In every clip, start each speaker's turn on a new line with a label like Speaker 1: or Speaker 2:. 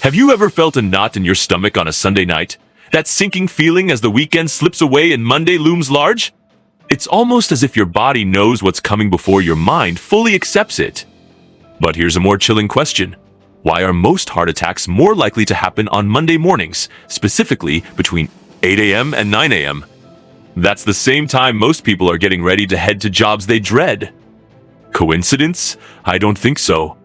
Speaker 1: Have you ever felt a knot in your stomach on a Sunday night? That sinking feeling as the weekend slips away and Monday looms large? It's almost as if your body knows what's coming before your mind fully accepts it. But here's a more chilling question. Why are most heart attacks more likely to happen on Monday mornings, specifically between 8 a.m. and 9 a.m.? That's the same time most people are getting ready to head to jobs they dread. Coincidence? I don't think so.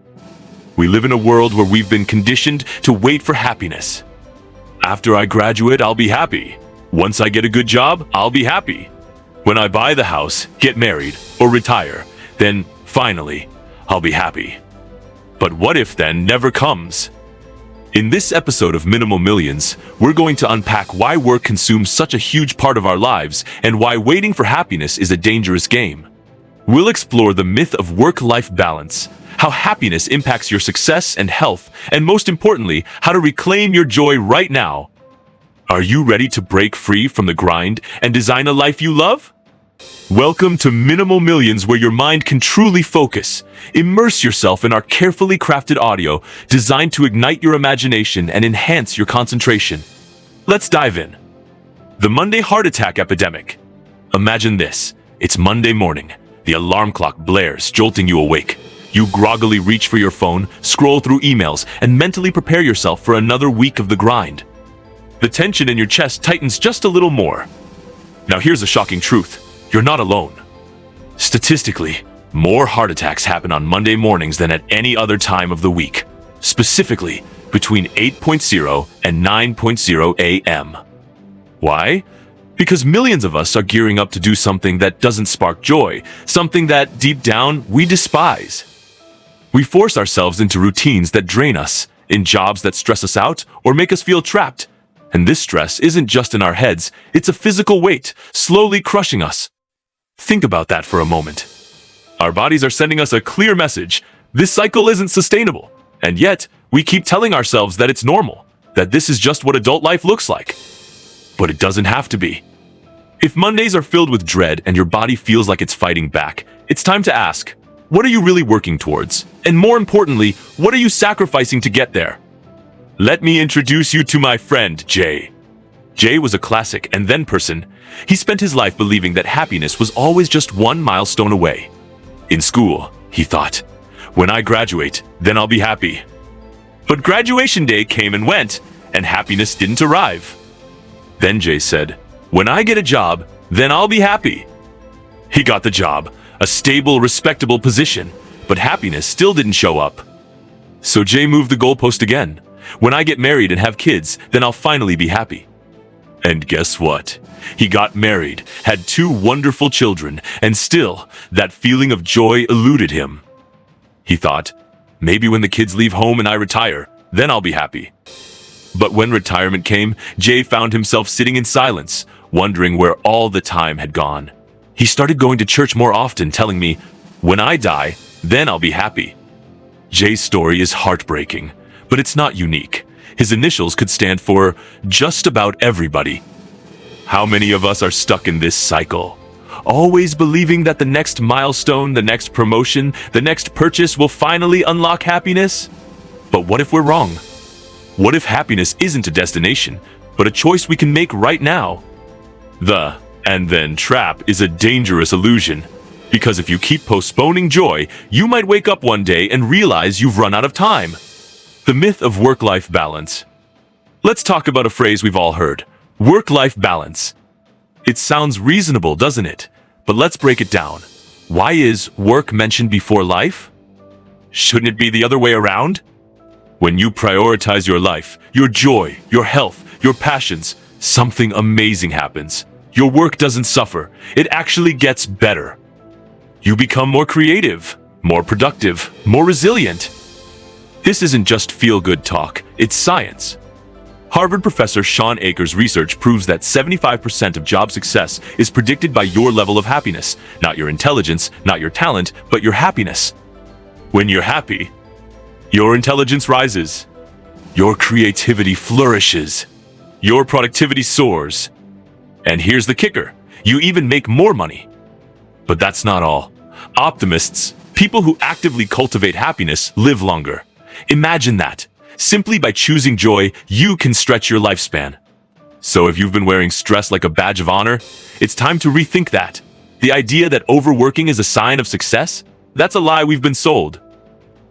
Speaker 1: We live in a world where we've been conditioned to wait for happiness. After I graduate, I'll be happy. Once I get a good job, I'll be happy. When I buy the house, get married, or retire, then, finally, I'll be happy. But what if then never comes? In this episode of Minimal Millions, we're going to unpack why work consumes such a huge part of our lives and why waiting for happiness is a dangerous game. We'll explore the myth of work-life balance, how happiness impacts your success and health, and most importantly, how to reclaim your joy right now. Are you ready to break free from the grind and design a life you love? Welcome to Minimal Millions, where your mind can truly focus. Immerse yourself in our carefully crafted audio, designed to ignite your imagination and enhance your concentration. Let's dive in. The Monday heart attack epidemic. Imagine this. It's Monday morning. The alarm clock blares, jolting you awake. You groggily reach for your phone, scroll through emails, and mentally prepare yourself for another week of the grind. The tension in your chest tightens just a little more. Now here's a shocking truth. You're not alone. Statistically, more heart attacks happen on Monday mornings than at any other time of the week, specifically between 8:00 and 9:00 a.m. Why? Because millions of us are gearing up to do something that doesn't spark joy, something that, deep down, we despise. We force ourselves into routines that drain us, in jobs that stress us out or make us feel trapped. And this stress isn't just in our heads, it's a physical weight, slowly crushing us. Think about that for a moment. Our bodies are sending us a clear message. This cycle isn't sustainable. And yet, we keep telling ourselves that it's normal, that this is just what adult life looks like. But it doesn't have to be. If Mondays are filled with dread and your body feels like it's fighting back, it's time to ask, what are you really working towards? And more importantly, what are you sacrificing to get there? Let me introduce you to my friend, Jay. Jay was a classic and then person. He spent his life believing that happiness was always just one milestone away. In school, he thought, when I graduate, then I'll be happy. But graduation day came and went, and happiness didn't arrive. Then Jay said, when I get a job, then I'll be happy. He got the job, a stable, respectable position, but happiness still didn't show up. So Jay moved the goalpost again. When I get married and have kids, then I'll finally be happy. And guess what? He got married, had 2 wonderful children, and still, that feeling of joy eluded him. He thought, maybe when the kids leave home and I retire, then I'll be happy. But when retirement came, Jay found himself sitting in silence, wondering where all the time had gone. He started going to church more often, telling me, when I die, then I'll be happy. Jay's story is heartbreaking, but it's not unique. His initials could stand for just about everybody. How many of us are stuck in this cycle? Always believing that the next milestone, the next promotion, the next purchase will finally unlock happiness? But what if we're wrong? What if happiness isn't a destination, but a choice we can make right now? The "and then" trap is a dangerous illusion. Because if you keep postponing joy, you might wake up one day and realize you've run out of time. The myth of work-life balance. Let's talk about a phrase we've all heard. Work-life balance. It sounds reasonable, doesn't it? But let's break it down. Why is work mentioned before life? Shouldn't it be the other way around? When you prioritize your life, your joy, your health, your passions, something amazing happens. Your work doesn't suffer. It actually gets better. You become more creative, more productive, more resilient. This isn't just feel-good talk, it's science. Harvard professor Sean Akers' research proves that 75% of job success is predicted by your level of happiness, not your intelligence, not your talent, but your happiness. When you're happy, your intelligence rises, your creativity flourishes, your productivity soars. And here's the kicker, you even make more money. But that's not all. Optimists, people who actively cultivate happiness, live longer. Imagine that. Simply by choosing joy, you can stretch your lifespan. So if you've been wearing stress like a badge of honor, it's time to rethink that. The idea that overworking is a sign of success? That's a lie we've been sold.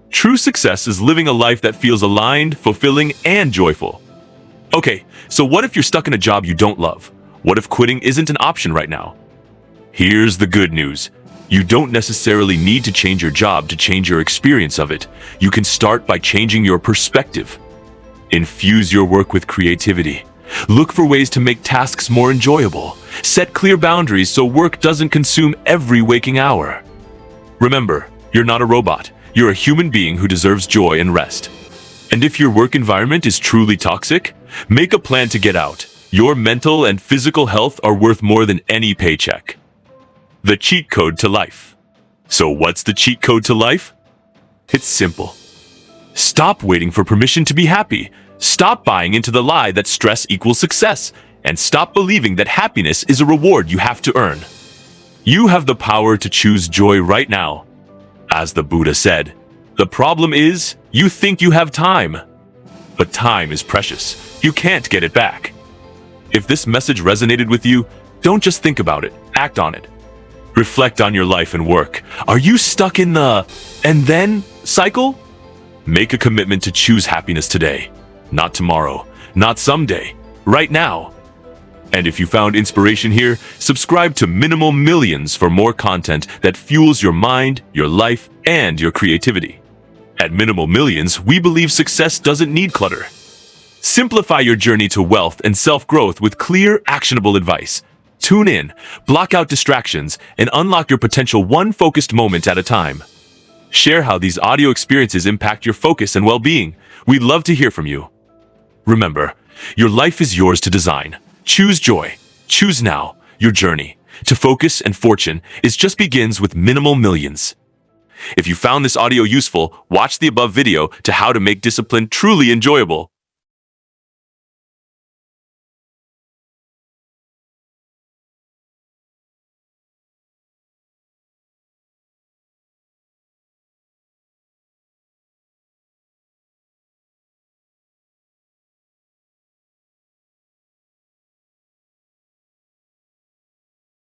Speaker 1: True success is living a life that feels aligned, fulfilling, and joyful. Okay, so what if you're stuck in a job you don't love? What if quitting isn't an option right now? Here's the good news. You don't necessarily need to change your job to change your experience of it. You can start by changing your perspective. Infuse your work with creativity. Look for ways to make tasks more enjoyable. Set clear boundaries so work doesn't consume every waking hour. Remember, you're not a robot. You're a human being who deserves joy and rest. And if your work environment is truly toxic, make a plan to get out. Your mental and physical health are worth more than any paycheck. The cheat code to life. So what's the cheat code to life? It's simple. Stop waiting for permission to be happy. Stop buying into the lie that stress equals success. And stop believing that happiness is a reward you have to earn. You have the power to choose joy right now. As the Buddha said, the problem is you think you have time. But time is precious. You can't get it back. If this message resonated with you, don't just think about it, act on it. Reflect on your life and work. Are you stuck in the "and then" cycle? Make a commitment to choose happiness today. Not tomorrow, not someday, right now. And if you found inspiration here, subscribe to Minimal Millions for more content that fuels your mind, your life, and your creativity. At Minimal Millions, we believe success doesn't need clutter. Simplify your journey to wealth and self-growth with clear, actionable advice. Tune in, block out distractions, and unlock your potential one focused moment at a time. Share how these audio experiences impact your focus and well-being. We'd love to hear from you. Remember, your life is yours to design. Choose joy. Choose now. Your journey to focus and fortune begins with Minimal Millions. If you found this audio useful, watch the above video to how to make discipline truly enjoyable.